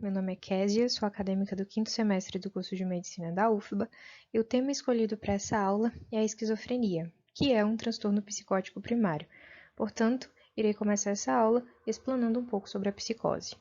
meu nome é Késia, sou acadêmica do 5º semestre do curso de Medicina da UFBA e o tema escolhido para essa aula é a esquizofrenia, que é um transtorno psicótico primário. Portanto, irei começar essa aula explanando um pouco sobre a psicose.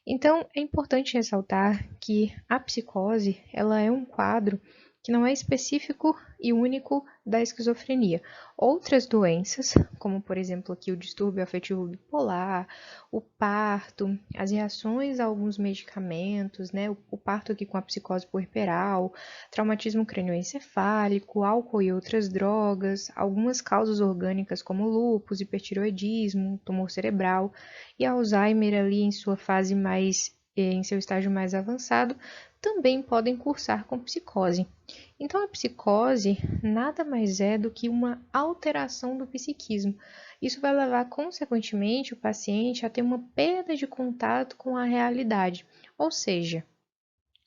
Então, é importante ressaltar que a psicose, ela é um quadro que não é específico e único da esquizofrenia. Outras doenças, como por exemplo aqui o distúrbio afetivo bipolar, o parto, as reações a alguns medicamentos, né, o parto aqui com a psicose puerperal, traumatismo cranioencefálico, álcool e outras drogas, algumas causas orgânicas como lúpus, hipertireoidismo, tumor cerebral e Alzheimer ali em sua fase em seu estágio mais avançado, também podem cursar com psicose. Então, a psicose nada mais é do que uma alteração do psiquismo. Isso vai levar, consequentemente, o paciente a ter uma perda de contato com a realidade, ou seja,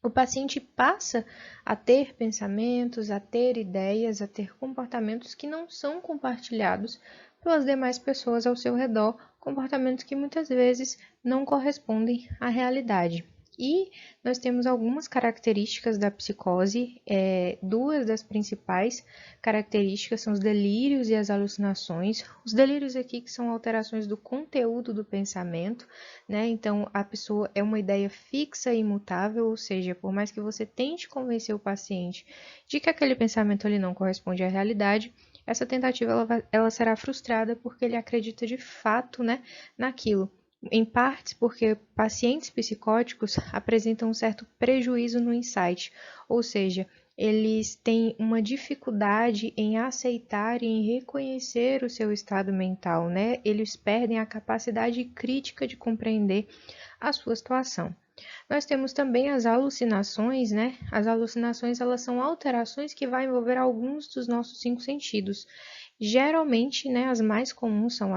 o paciente passa a ter pensamentos, a ter ideias, a ter comportamentos que não são compartilhados pelas demais pessoas ao seu redor, comportamentos que muitas vezes não correspondem à realidade. E nós temos algumas características da psicose, duas das principais características são os delírios e as alucinações. Os delírios aqui que são alterações do conteúdo do pensamento, né? Então, a pessoa é uma ideia fixa e imutável, ou seja, por mais que você tente convencer o paciente de que aquele pensamento ele não corresponde à realidade, essa tentativa ela será frustrada porque ele acredita de fato, né, naquilo. Em partes porque pacientes psicóticos apresentam um certo prejuízo no insight, ou seja, eles têm uma dificuldade em aceitar e em reconhecer o seu estado mental, né? Eles perdem a capacidade crítica de compreender a sua situação. Nós temos também as alucinações, né? As alucinações, elas são alterações que vão envolver alguns dos nossos 5 sentidos. Geralmente, né, as mais comuns são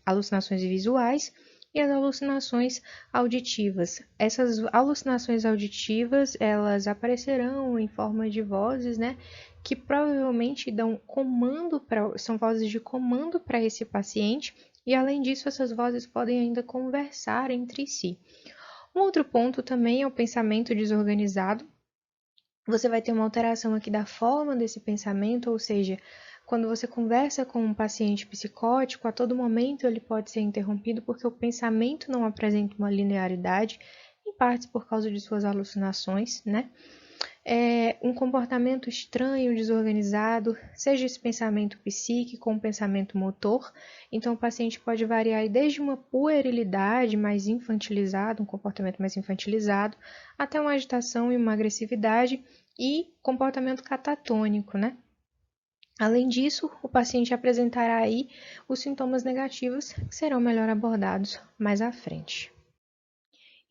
alucinações visuais e as alucinações auditivas. Essas alucinações auditivas, elas aparecerão em forma de vozes, né, que provavelmente dão são vozes de comando para esse paciente, e além disso, essas vozes podem ainda conversar entre si. Um outro ponto também é o pensamento desorganizado. Você vai ter uma alteração aqui da forma desse pensamento, ou seja, quando você conversa com um paciente psicótico, a todo momento ele pode ser interrompido porque o pensamento não apresenta uma linearidade, em parte por causa de suas alucinações, né? Um comportamento estranho, desorganizado, seja esse pensamento psíquico ou um pensamento motor. Então, o paciente pode variar desde uma puerilidade mais infantilizada, um comportamento mais infantilizado, até uma agitação e uma agressividade e comportamento catatônico, né? Além disso, o paciente apresentará aí os sintomas negativos que serão melhor abordados mais à frente.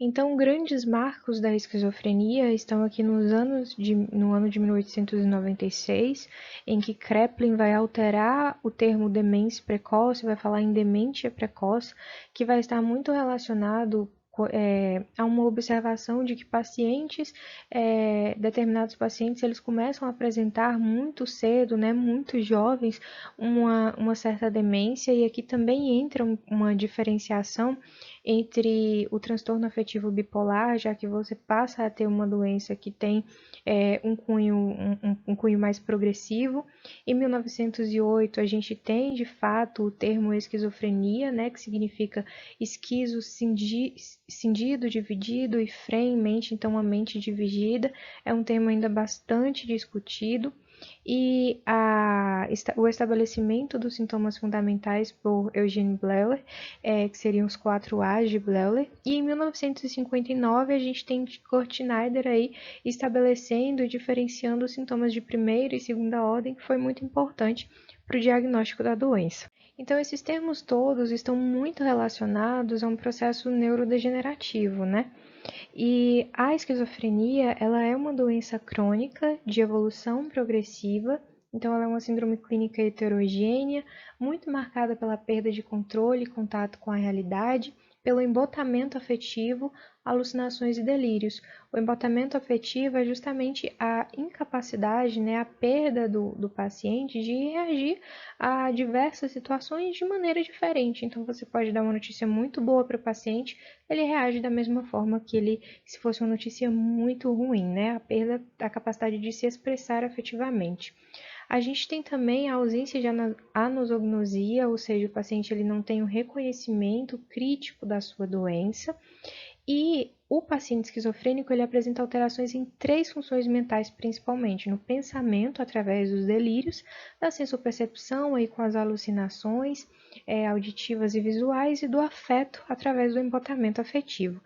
Então, grandes marcos da esquizofrenia estão aqui no ano de 1896, em que Kraepelin vai alterar o termo demência precoce, vai falar em demência precoce, que vai estar muito relacionado a uma observação de que determinados pacientes, eles começam a apresentar muito cedo, né, muito jovens, uma certa demência, e aqui também entra uma diferenciação entre o transtorno afetivo bipolar, já que você passa a ter uma doença que tem um cunho mais progressivo. Em 1908, a gente tem, de fato, o termo esquizofrenia, né, que significa esquizo, cindido, dividido, e frem, mente, então a mente dividida. É um termo ainda bastante discutido. E o estabelecimento dos sintomas fundamentais por Eugene Bleuler, que seriam os 4 A's de Bleuler. E em 1959 a gente tem Kurt Schneider aí estabelecendo e diferenciando os sintomas de primeira e segunda ordem, que foi muito importante para o diagnóstico da doença. Então, esses termos todos estão muito relacionados a um processo neurodegenerativo, né? E a esquizofrenia, ela é uma doença crônica de evolução progressiva, então ela é uma síndrome clínica heterogênea, muito marcada pela perda de controle e contato com a realidade, pelo embotamento afetivo, alucinações e delírios. O embotamento afetivo é justamente a incapacidade, né, a perda do paciente de reagir a diversas situações de maneira diferente. Então, você pode dar uma notícia muito boa para o paciente, ele reage da mesma forma que ele, se fosse uma notícia muito ruim, né, a perda da capacidade de se expressar afetivamente. A gente tem também a ausência de anosognosia, ou seja, o paciente ele não tem um reconhecimento crítico da sua doença, e o paciente esquizofrênico ele apresenta alterações em 3 funções mentais, principalmente no pensamento, através dos delírios, da sensopercepção, aí com as alucinações auditivas e visuais, e do afeto, através do embotamento afetivo.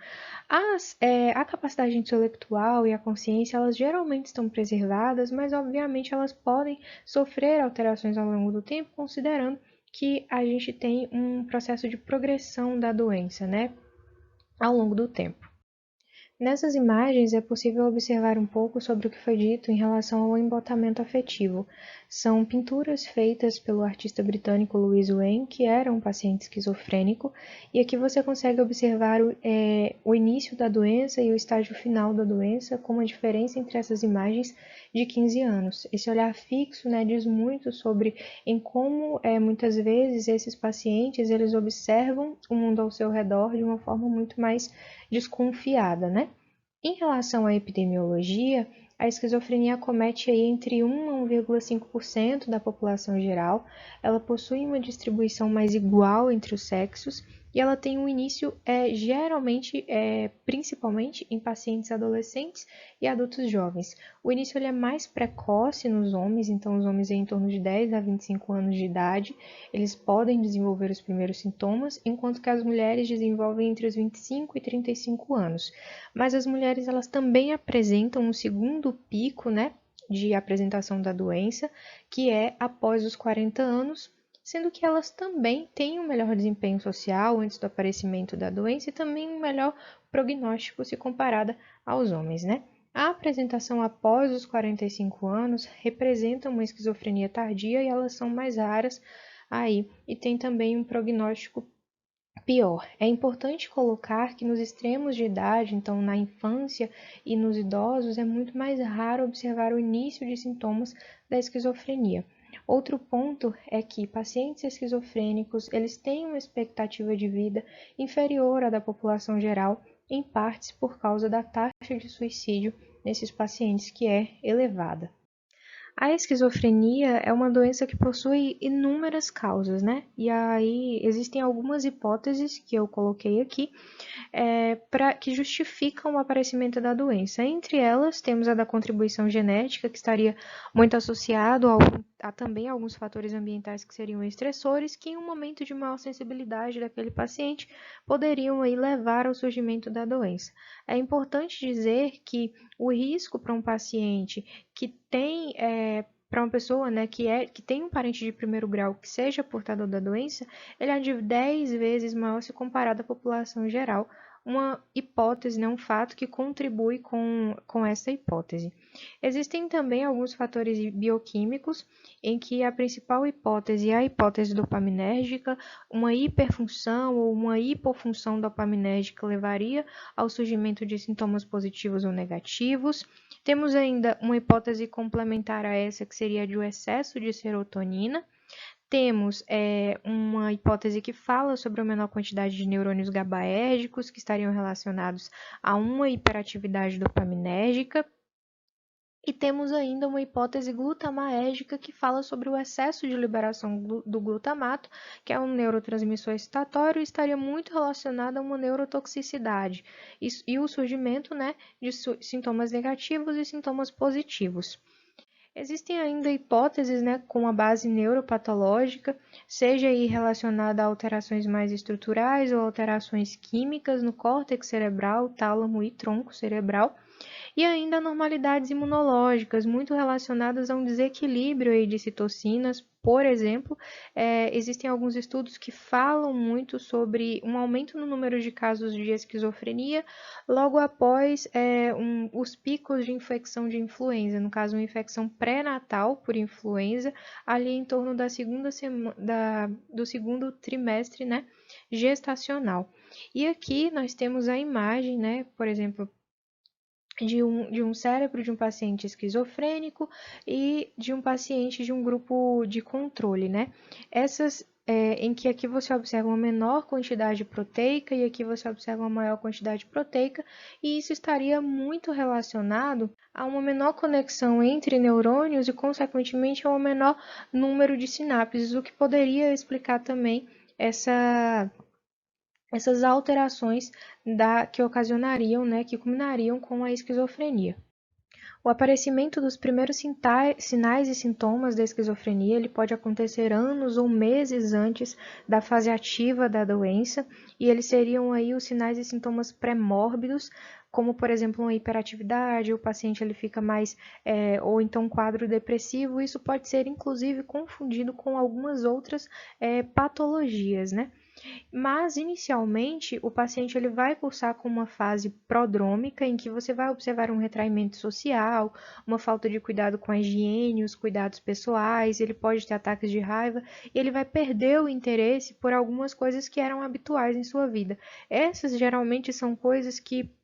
A capacidade intelectual e a consciência, elas geralmente estão preservadas, mas obviamente elas podem sofrer alterações ao longo do tempo, considerando que a gente tem um processo de progressão da doença, né, ao longo do tempo. Nessas imagens é possível observar um pouco sobre o que foi dito em relação ao embotamento afetivo. São pinturas feitas pelo artista britânico Louis Wain, que era um paciente esquizofrênico, e aqui você consegue observar o início da doença e o estágio final da doença, com uma diferença entre essas imagens de 15 anos. Esse olhar fixo, né, diz muito sobre em como muitas vezes esses pacientes eles observam o mundo ao seu redor de uma forma muito mais desconfiada, né? Em relação à epidemiologia, a esquizofrenia acomete aí entre 1 a 1,5% da população geral, ela possui uma distribuição mais igual entre os sexos e ela tem um início principalmente em pacientes adolescentes e adultos jovens. O início ele é mais precoce nos homens, então os homens em torno de 10 a 25 anos de idade, eles podem desenvolver os primeiros sintomas, enquanto que as mulheres desenvolvem entre os 25 e 35 anos. Mas as mulheres elas também apresentam um segundo pico, né, de apresentação da doença, que é após os 40 anos, sendo que elas também têm um melhor desempenho social antes do aparecimento da doença e também um melhor prognóstico se comparada aos homens, né? A apresentação após os 45 anos representa uma esquizofrenia tardia e elas são mais raras aí e tem também um prognóstico pior. É importante colocar que nos extremos de idade, então na infância e nos idosos, é muito mais raro observar o início de sintomas da esquizofrenia. Outro ponto é que pacientes esquizofrênicos, eles têm uma expectativa de vida inferior à da população geral, em partes por causa da taxa de suicídio nesses pacientes que é elevada. A esquizofrenia é uma doença que possui inúmeras causas, né? E aí existem algumas hipóteses que eu coloquei aqui que justificam o aparecimento da doença. Entre elas, temos a da contribuição genética, que estaria muito associado a também alguns fatores ambientais que seriam estressores, que em um momento de maior sensibilidade daquele paciente poderiam aí levar ao surgimento da doença. É importante dizer que o risco para um paciente que tem para uma pessoa, né, que tem um parente de primeiro grau que seja portador da doença, ele é de 10 vezes maior se comparado à população geral. Uma hipótese, né, um fato que contribui com essa hipótese. Existem também alguns fatores bioquímicos em que a principal hipótese é a hipótese dopaminérgica, uma hiperfunção ou uma hipofunção dopaminérgica levaria ao surgimento de sintomas positivos ou negativos. Temos ainda uma hipótese complementar a essa, que seria a de um excesso de serotonina. Temos uma hipótese que fala sobre a menor quantidade de neurônios GABAérgicos que estariam relacionados a uma hiperatividade dopaminérgica. E temos ainda uma hipótese glutamaérgica que fala sobre o excesso de liberação do glutamato, que é um neurotransmissor excitatório e estaria muito relacionado a uma neurotoxicidade e o surgimento, né, de sintomas negativos e sintomas positivos. Existem ainda hipóteses, né, com a base neuropatológica, seja aí relacionada a alterações mais estruturais ou alterações químicas no córtex cerebral, tálamo e tronco cerebral, e ainda anormalidades imunológicas, muito relacionadas a um desequilíbrio aí de citocinas. Por exemplo, existem alguns estudos que falam muito sobre um aumento no número de casos de esquizofrenia logo após os picos de infecção de influenza, no caso, uma infecção pré-natal por influenza, ali em torno da segunda do segundo trimestre, né, gestacional. E aqui nós temos a imagem, né, por exemplo, de um cérebro de um paciente esquizofrênico e de um paciente de um grupo de controle, né? Em que aqui você observa uma menor quantidade proteica e aqui você observa uma maior quantidade proteica, e isso estaria muito relacionado a uma menor conexão entre neurônios e, consequentemente, a um menor número de sinapses, o que poderia explicar também essas alterações que ocasionariam, né, que culminariam com a esquizofrenia. O aparecimento dos primeiros sinais e sintomas da esquizofrenia ele pode acontecer anos ou meses antes da fase ativa da doença, e eles seriam aí os sinais e sintomas pré-mórbidos, como, por exemplo, uma hiperatividade, o paciente ele fica mais, ou então um quadro depressivo. Isso pode ser, inclusive, confundido com algumas outras patologias, né? Mas, inicialmente, o paciente ele vai cursar com uma fase prodrômica, em que você vai observar um retraimento social, uma falta de cuidado com a higiene, os cuidados pessoais, ele pode ter ataques de raiva, e ele vai perder o interesse por algumas coisas que eram habituais em sua vida. Essas, geralmente, são coisas que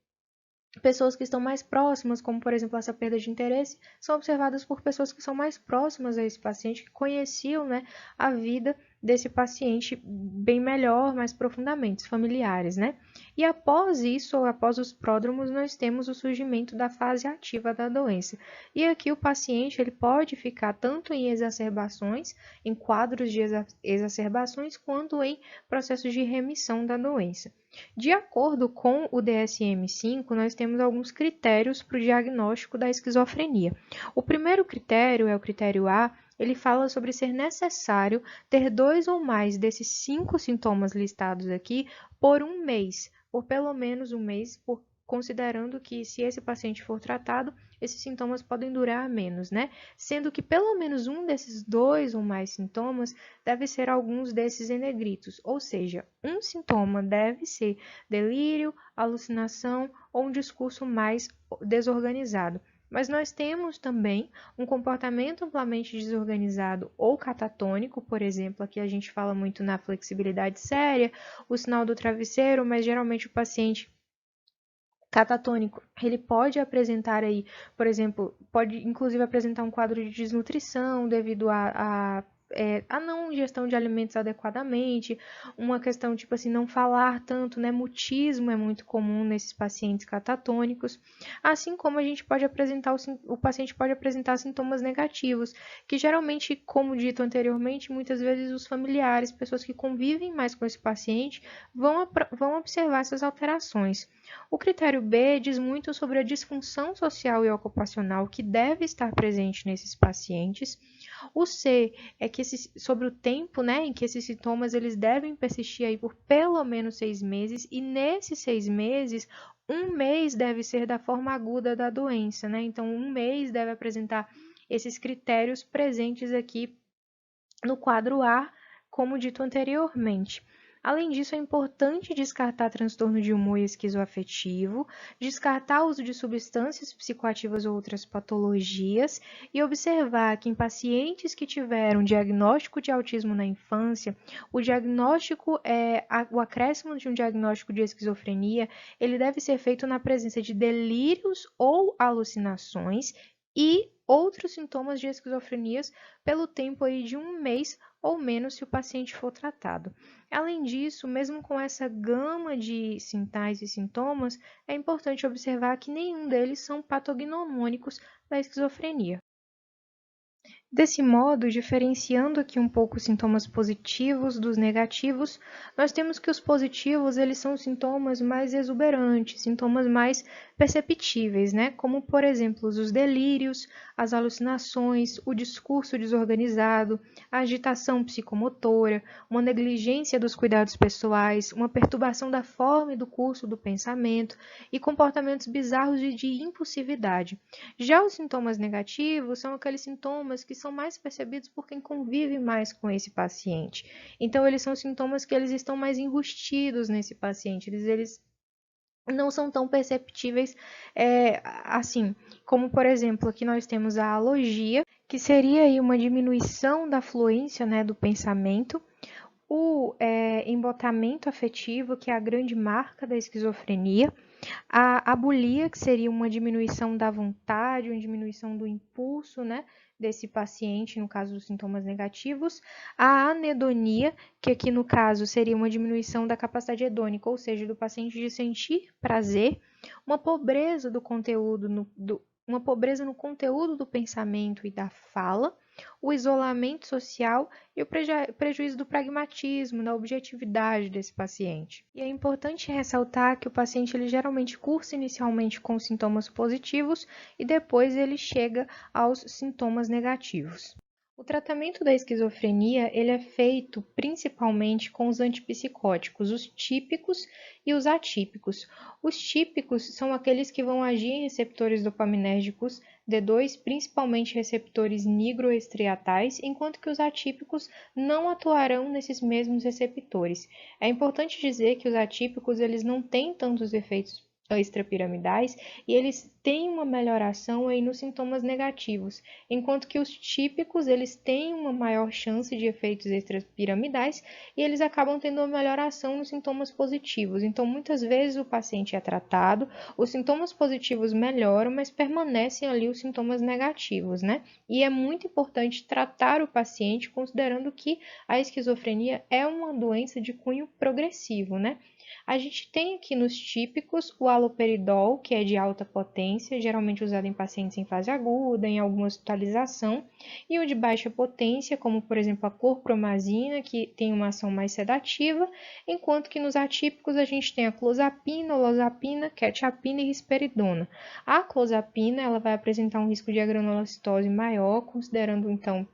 pessoas que estão mais próximas, como por exemplo essa perda de interesse, são observadas por pessoas que são mais próximas a esse paciente, que conheciam, né, a vida desse paciente bem melhor, mais profundamente, familiares, né? E após isso, ou após os pródromos, nós temos o surgimento da fase ativa da doença. E aqui o paciente ele pode ficar tanto em exacerbações, em quadros de exacerbações, quanto em processos de remissão da doença. De acordo com o DSM-5, nós temos alguns critérios para o diagnóstico da esquizofrenia. O primeiro critério é o critério A. Ele fala sobre ser necessário ter 2 ou mais desses 5 sintomas listados aqui por um mês, por pelo menos um mês, considerando que, se esse paciente for tratado, esses sintomas podem durar menos, né? Sendo que pelo menos um desses 2 ou mais sintomas deve ser alguns desses em negritos, ou seja, um sintoma deve ser delírio, alucinação ou um discurso mais desorganizado. Mas nós temos também um comportamento amplamente desorganizado ou catatônico, por exemplo, aqui a gente fala muito na flexibilidade séria, o sinal do travesseiro, mas geralmente o paciente catatônico, ele pode apresentar aí, por exemplo, pode inclusive apresentar um quadro de desnutrição devido a não ingestão de alimentos adequadamente, uma questão tipo assim, não falar tanto, né? Mutismo é muito comum nesses pacientes catatônicos, assim como a gente pode apresentar, o paciente pode apresentar sintomas negativos, que geralmente, como dito anteriormente, muitas vezes os familiares, pessoas que convivem mais com esse paciente, vão observar essas alterações. O critério B diz muito sobre a disfunção social e ocupacional que deve estar presente nesses pacientes. O C é que sobre o tempo, né, em que esses sintomas eles devem persistir aí por pelo menos 6 meses, e nesses 6 meses, um mês deve ser da forma aguda da doença, né? Então, um mês deve apresentar esses critérios presentes aqui no quadro A, como dito anteriormente. Além disso, é importante descartar transtorno de humor esquizoafetivo, descartar o uso de substâncias psicoativas ou outras patologias, e observar que em pacientes que tiveram diagnóstico de autismo na infância, o acréscimo de um diagnóstico de esquizofrenia, ele deve ser feito na presença de delírios ou alucinações e outros sintomas de esquizofrenias pelo tempo aí de um mês ou menos, se o paciente for tratado. Além disso, mesmo com essa gama de sinais e sintomas, é importante observar que nenhum deles são patognomônicos da esquizofrenia. Desse modo, diferenciando aqui um pouco os sintomas positivos dos negativos, nós temos que os positivos eles são sintomas mais exuberantes, sintomas mais perceptíveis, né? Como, por exemplo, os delírios, as alucinações, o discurso desorganizado, a agitação psicomotora, uma negligência dos cuidados pessoais, uma perturbação da forma e do curso do pensamento e comportamentos bizarros de impulsividade. Já os sintomas negativos são aqueles sintomas que são mais percebidos por quem convive mais com esse paciente. Então, eles são sintomas que eles estão mais enrustidos nesse paciente, eles não são tão perceptíveis assim, como por exemplo, aqui nós temos a alogia, que seria aí uma diminuição da fluência, né, do pensamento. o embotamento afetivo, que é a grande marca da esquizofrenia, a abulia, que seria uma diminuição da vontade, uma diminuição do impulso, né, desse paciente, no caso dos sintomas negativos, a anedonia, que aqui no caso seria uma diminuição da capacidade hedônica, ou seja, do paciente de sentir prazer, uma pobreza do conteúdo, uma pobreza no conteúdo do pensamento e da fala, o isolamento social e o prejuízo do pragmatismo, da objetividade desse paciente. E é importante ressaltar que o paciente ele geralmente cursa inicialmente com sintomas positivos e depois ele chega aos sintomas negativos. O tratamento da esquizofrenia ele é feito principalmente com os antipsicóticos, os típicos e os atípicos. Os típicos são aqueles que vão agir em receptores dopaminérgicos D2, principalmente receptores nigroestriatais, enquanto que os atípicos não atuarão nesses mesmos receptores. É importante dizer que os atípicos eles não têm tantos efeitos extrapiramidais e eles têm uma melhoração aí nos sintomas negativos, enquanto que os típicos eles têm uma maior chance de efeitos extrapiramidais e eles acabam tendo uma melhoração nos sintomas positivos. Então, muitas vezes o paciente é tratado, os sintomas positivos melhoram, mas permanecem ali os sintomas negativos, né? E é muito importante tratar o paciente considerando que a esquizofrenia é uma doença de cunho progressivo, né? A gente tem aqui nos típicos o haloperidol, que é de alta potência, geralmente usado em pacientes em fase aguda, em alguma hospitalização, e o de baixa potência, como por exemplo a chlorpromazina, que tem uma ação mais sedativa, enquanto que nos atípicos a gente tem a clozapina, olozapina, quetiapina e risperidona. A clozapina ela vai apresentar um risco de agranulocitose maior, considerando então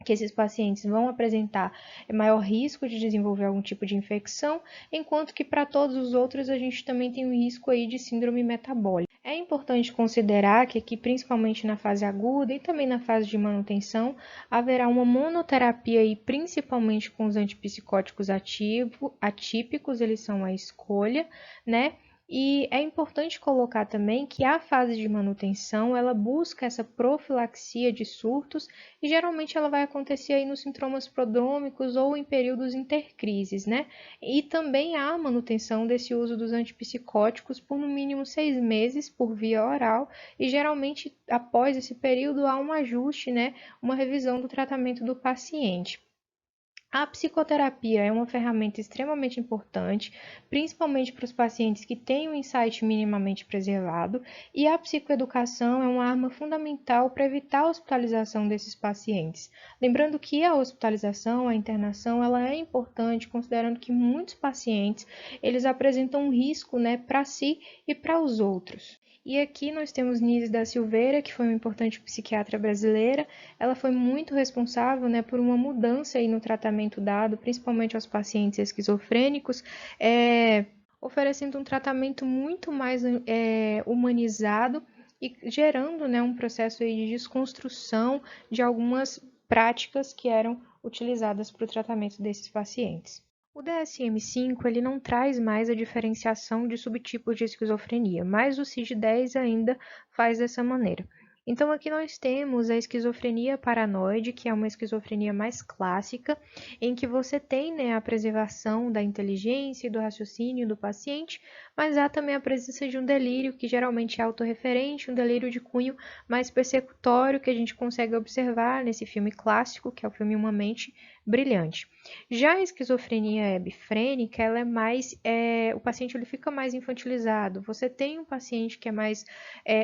que esses pacientes vão apresentar maior risco de desenvolver algum tipo de infecção, enquanto que para todos os outros a gente também tem um risco aí de síndrome metabólica. É importante considerar que aqui, principalmente na fase aguda e também na fase de manutenção, haverá uma monoterapia aí, principalmente com os antipsicóticos atípicos, eles são a escolha, né? E é importante colocar também que a fase de manutenção, ela busca essa profilaxia de surtos e geralmente ela vai acontecer aí nos sintomas prodrômicos ou em períodos intercrises, né? E também há manutenção desse uso dos antipsicóticos por no mínimo 6 meses por via oral e geralmente após esse período há um ajuste, né? Uma revisão do tratamento do paciente. A psicoterapia é uma ferramenta extremamente importante, principalmente para os pacientes que têm um insight minimamente preservado, e a psicoeducação é uma arma fundamental para evitar a hospitalização desses pacientes. Lembrando que a hospitalização, a internação, ela é importante, considerando que muitos pacientes eles apresentam um risco, né, para si e para os outros. E aqui nós temos Nise da Silveira, que foi uma importante psiquiatra brasileira. Ela foi muito responsável, né, por uma mudança aí no tratamento dado, principalmente aos pacientes esquizofrênicos, oferecendo um tratamento muito mais humanizado e gerando, né, um processo aí de desconstrução de algumas práticas que eram utilizadas para o tratamento desses pacientes. O DSM-5 ele não traz mais a diferenciação de subtipos de esquizofrenia, mas o CID-10 ainda faz dessa maneira. Então, aqui nós temos a esquizofrenia paranoide, que é uma esquizofrenia mais clássica, em que você tem, né, a preservação da inteligência e do raciocínio do paciente, mas há também a presença de um delírio, que geralmente é autorreferente, um delírio de cunho mais persecutório, que a gente consegue observar nesse filme clássico, que é o filme Uma Mente Brilhante. Já a esquizofrenia hebifrênica, ela é mais, o paciente ele fica mais infantilizado. Você tem um paciente que é mais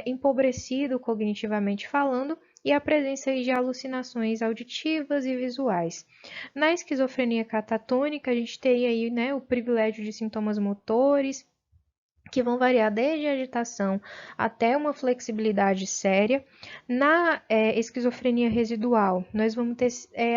empobrecido cognitivamente falando e a presença de alucinações auditivas e visuais. Na esquizofrenia catatônica, a gente tem aí, né, o privilégio de sintomas motores, que vão variar desde a agitação até uma flexibilidade séria. Na esquizofrenia residual, nós vamos ter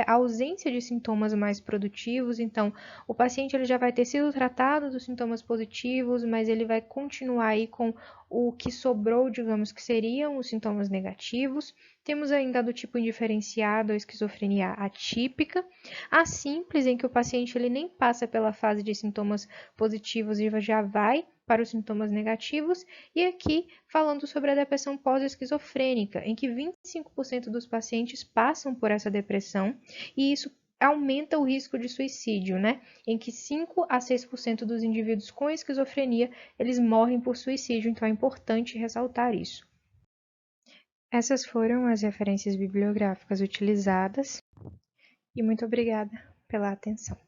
ausência de sintomas mais produtivos, então o paciente ele já vai ter sido tratado dos sintomas positivos, mas ele vai continuar aí com o que sobrou, digamos que seriam os sintomas negativos. Temos ainda do tipo indiferenciado, a esquizofrenia atípica, a simples, em que o paciente ele nem passa pela fase de sintomas positivos e já vai para os sintomas negativos, e aqui falando sobre a depressão pós-esquizofrênica, em que 25% dos pacientes passam por essa depressão, e isso aumenta o risco de suicídio, né? Em que 5 a 6% dos indivíduos com esquizofrenia, eles morrem por suicídio, então é importante ressaltar isso. Essas foram as referências bibliográficas utilizadas e muito obrigada pela atenção.